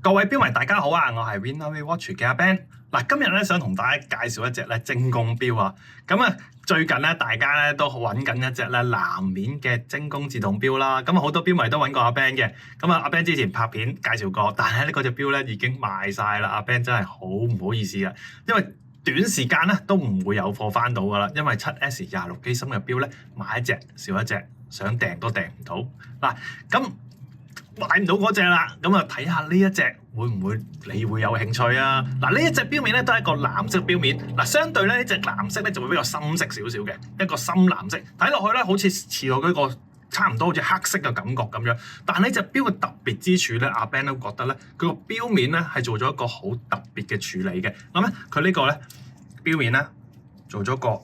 各位標迷大家好啊，我係 Winner Watch 嘅阿 Ben。嗱，今日咧想同大家介紹一隻咧精工錶啊。咁啊，最近咧大家咧都揾緊一隻咧藍面嘅精工自動錶啦。咁啊，好多標迷都揾過阿 Ben 嘅。咁啊，阿 Ben 之前拍片介紹過，但係咧嗰隻錶咧已經賣晒啦。阿 Ben 真係好唔好意思啊，因為短時間咧都唔會有貨翻到噶啦。因為 7S26 機芯嘅錶咧買一隻少一隻，想訂都訂唔到。嗱，咁買唔到嗰隻啦，咁啊睇下呢一隻會唔會你會有興趣啊？嗱，呢一隻錶面咧都係一個藍色錶面，嗱相對咧呢隻藍色咧就會比較深色少少嘅，一個深藍色，睇落去咧好似似到嗰個差唔多好似黑色嘅感覺咁樣。但係呢隻錶嘅特別之處咧，阿 Ben 都覺得咧佢個錶面咧係做咗一個好特別嘅處理嘅。咁咧佢呢個咧錶面咧做咗個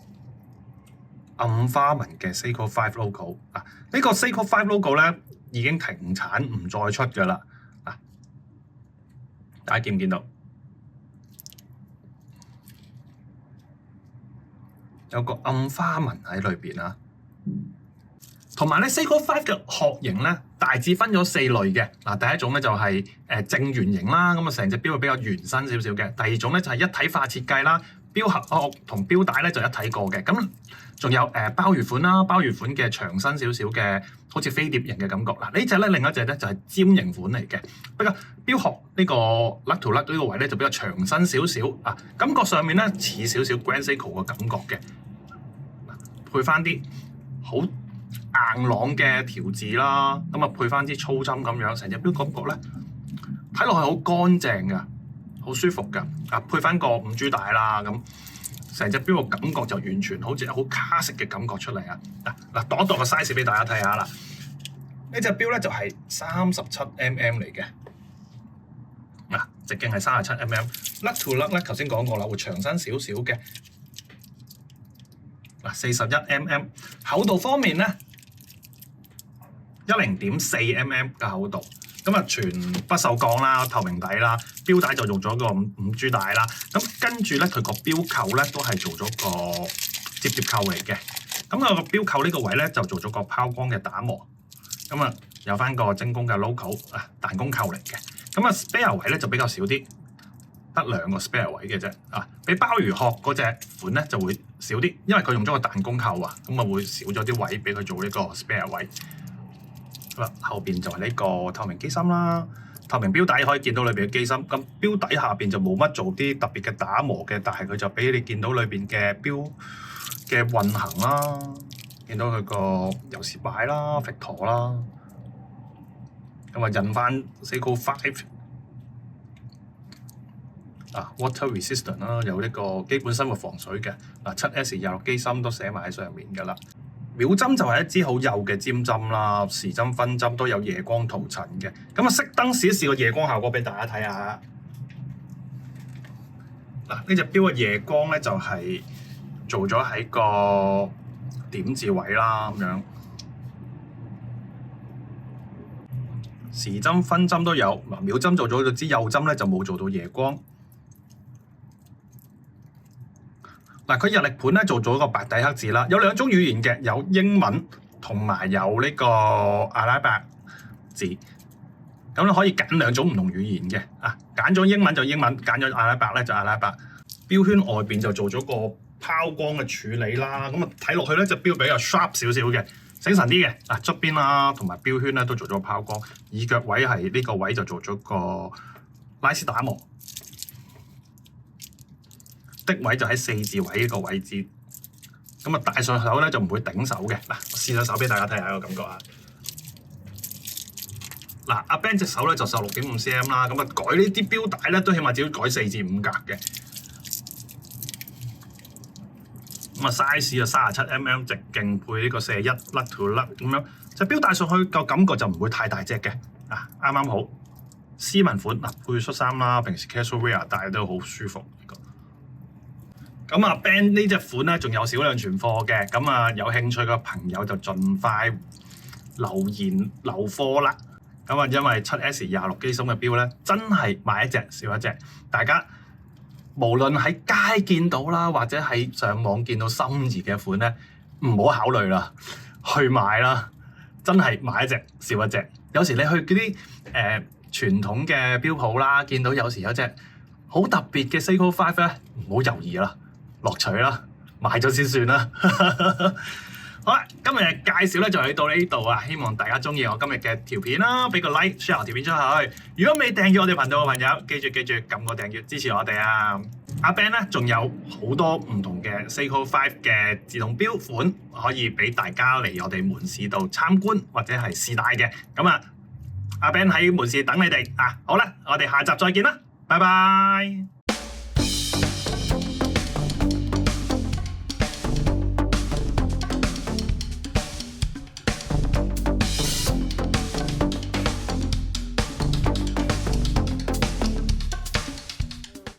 暗花紋嘅 Seiko 5 logo 啊，呢個 Seiko 5 logo 咧已經停產唔再出㗎啦。嗱，大家見唔見到有個暗花紋喺裏邊啊？同埋咧 Seiko 5嘅殼型咧大致分咗4類嘅。嗱，第一種咧就係正圓形啦，咁啊成隻錶會比較圓身少少嘅。第二種咧就係一體化設計啦，錶殼同錶帶咧就一體過嘅。咁仲有鮑魚款啦，鮑魚款嘅長身少少嘅，好似飛碟型嘅感覺。嗱，呢隻咧另一隻咧就係尖形款嚟嘅，比較錶殼呢個 lug to lug 呢個位咧就比較長身少少啊，感覺上面咧似少少 Grand Seiko 嘅感覺嘅，配翻啲好硬朗嘅條字啦，咁啊配翻啲粗針咁樣，成隻錶感覺咧睇落去好乾淨㗎，好舒服㗎。啊，配翻個5G 帶啦咁。成隻錶嘅感覺就完全好似好卡式嘅感覺出嚟啊！嗱，度一度個 size 俾大家睇下啦。呢隻錶咧就係37mm 嚟嘅，嗱，直徑係37mm，lug to lug 咧頭先講過啦，會長身少少嘅。嗱，41mm，厚度方面咧10.4mm 嘅厚度。咁啊，全不鏽鋼啦，透明底啦，錶帶就用咗個5G 帶啦。咁跟住咧，佢個錶扣咧都係做咗個摺扣嚟嘅。咁個錶扣呢個位咧就做咗個拋光嘅打磨。咁啊，有翻個精工嘅 logo 啊，彈弓扣嚟嘅。咁啊 spare 位咧就比較少啲，得2個 spare 位嘅啫。啊，比鮑魚殼嗰隻款咧就會少啲，因為佢用咗個彈弓扣啊，咁啊會少咗啲位俾佢做呢個 spare 位。後邊就係呢個透明機芯啦，透明錶帶可以見到裏邊嘅機芯。咁錶底下邊就冇乜做啲特別嘅打磨嘅，但係佢就俾你見到裏邊嘅錶嘅運行啦，見到佢個有時擺啦、Victor 啦，咁啊印翻 Seiko 5啊 water resistant 啦，有呢個基本生活防水嘅。嗱，7S26機芯都寫埋喺上面㗎啦。秒針就係一支好幼嘅尖針啦，時針分針都有夜光塗層嘅。咁啊，熄燈試一試個夜光效果俾大家睇下。嗱，呢隻錶嘅夜光咧就係做咗喺個點字位啦，咁樣時針分針都有。嗱，秒針做咗支幼針咧就冇做到夜光。嗱，佢日曆盤咧做咗個白底黑字啦，有2種語言嘅，有英文同埋有呢個阿拉伯字，咁你可以揀2種唔同語言嘅。啊，揀咗英文就英文，揀咗阿拉伯咧就阿拉伯。錶圈外邊就做咗個拋光嘅處理啦，咁啊睇落去咧隻錶比較 sharp 少少嘅，醒神啲嘅。啊，側邊啦同埋錶圈咧都做咗拋光，耳腳位係呢個位就做咗個拉絲打磨。的位就喺4字位呢個位置，咁啊戴上手咧就唔會頂手嘅。嗱，試上手俾大家睇下個感覺啊！嗱，阿 Ben 隻手咧就16.5cm 啦，咁啊改呢啲錶帶咧都起碼只要改4至5格嘅。咁啊 size 啊37mm，直徑配呢個41 lug to lug 咁樣，隻錶戴上去個感覺就唔會太大隻嘅。啊，啱啱好斯文款嗱，配恤衫啦，平時 casual wear 戴都好舒服。咁啊 ，Ben 呢隻款咧仲有少量存貨嘅，咁啊有興趣嘅朋友就盡快留言留貨啦。咁啊，因為 7S26 機芯嘅錶咧，真係買一隻少一隻。大家無論喺街見到啦，或者喺上網見到心儀嘅款咧，唔好考慮啦，去買啦。真係買一隻少一隻。有時你去嗰啲傳統嘅錶鋪啦，見到有時有隻好特別嘅 Seiko 5咧，唔好猶豫啦，落取啦，買咗先算啦。好啦，今日嘅介紹咧就去到呢度啊，希望大家中意我今日嘅條片啦，俾個 like share 條片出去。如果未訂閱我哋頻道嘅朋友，記住撳個訂閱支持我哋啊！阿 Ben 咧仲有好多唔同嘅 Seiko 5嘅自動錶款可以俾大家嚟我哋門市度參觀或者係試戴嘅。咁啊，阿 Ben 喺門市等你哋啊！好啦，我哋下集再見啦，拜拜。